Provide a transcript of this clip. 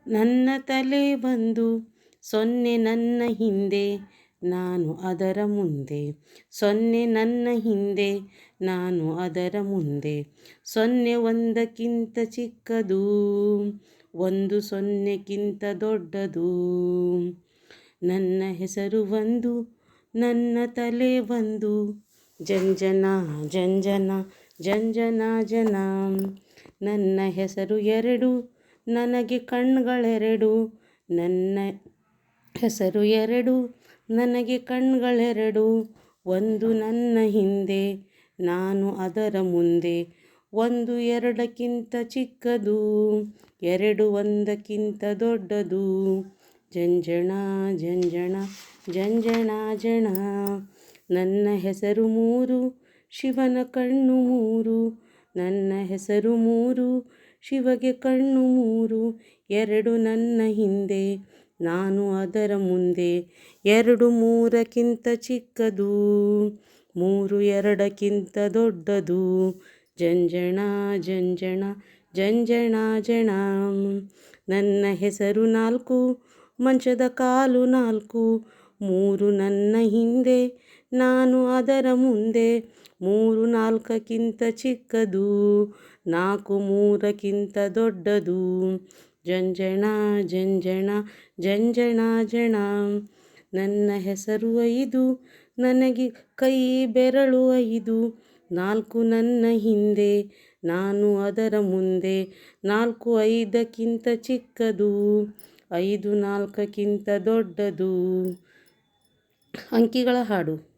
ನನ್ನ ತಲೆ ಒಂದು, ಸೊನ್ನೆ ನನ್ನ ಹಿಂದೆ, ನಾನು ಅದರ ಮುಂದೆ. ಸೊನ್ನೆ ನನ್ನ ಹಿಂದೆ, ನಾನು ಅದರ ಮುಂದೆ. ಸೊನ್ನೆ ಒಂದಕ್ಕಿಂತ ಚಿಕ್ಕದು, ಒಂದು ಸೊನ್ನೆಗಿಂತ ದೊಡ್ಡದು. ನನ್ನ ಹೆಸರು ಒಂದು, ನನ್ನ ತಲೆ ಒಂದು. ಜಂಜನ ಜಂಜನ ಜಂಜನ ಜನ. ನನ್ನ ಹೆಸರು ಎರಡು, ನನಗೆ ಕಣ್ಗಳೆರಡು. ನನ್ನ ಹೆಸರು ಎರಡು, ನನಗೆ ಕಣ್ಗಳೆರಡು. ಒಂದು ನನ್ನ ಹಿಂದೆ, ನಾನು ಅದರ ಮುಂದೆ. ಒಂದು ಎರಡಕ್ಕಿಂತ ಚಿಕ್ಕದು, ಎರಡು ಒಂದಕ್ಕಿಂತ ದೊಡ್ಡದು. ಜಂಜಣ ಜಂಜಣ ಜಂಜಣ ಜಣ. ನನ್ನ ಹೆಸರು ಮೂರು, ಶಿವನ ಕಣ್ಣು ಮೂರು. ನನ್ನ ಹೆಸರು ಮೂರು, ಶಿವಗೆ ಕಣ್ಣು ಮೂರು. ಎರಡು ನನ್ನ ಹಿಂದೆ, ನಾನು ಅದರ ಮುಂದೆ. ಎರಡು ಮೂರಕ್ಕಿಂತ ಚಿಕ್ಕದು, ಮೂರು ಎರಡಕ್ಕಿಂತ ದೊಡ್ಡದು. ಜಂಜಣ ಜಂಜಣ ಜಂಜಣ ಜಣ. ನನ್ನ ಹೆಸರು ನಾಲ್ಕು, ಮಂಚದ ಕಾಲು ನಾಲ್ಕು. ಮೂರು ನನ್ನ ಹಿಂದೆ, ನಾನು ಅದರ ಮುಂದೆ. ಮೂರು ನಾಲ್ಕಕ್ಕಿಂತ ಚಿಕ್ಕದು, ನಾಲ್ಕು ಮೂರಕ್ಕಿಂತ ದೊಡ್ಡದು. ಜಂಜಣ ಜಂಜಣ ಜಂಜಣ ಜಣ. ನನ್ನ ಹೆಸರು ಐದು, ನನಗೆ ಕೈ ಬೆರಳು ಐದು. ನಾಲ್ಕು ನನ್ನ ಹಿಂದೆ, ನಾನು ಅದರ ಮುಂದೆ. ನಾಲ್ಕು ಐದಕ್ಕಿಂತ ಚಿಕ್ಕದು, ಐದು ನಾಲ್ಕಕ್ಕಿಂತ ದೊಡ್ಡದು. ಅಂಕಿಗಳ ಹಾಡು.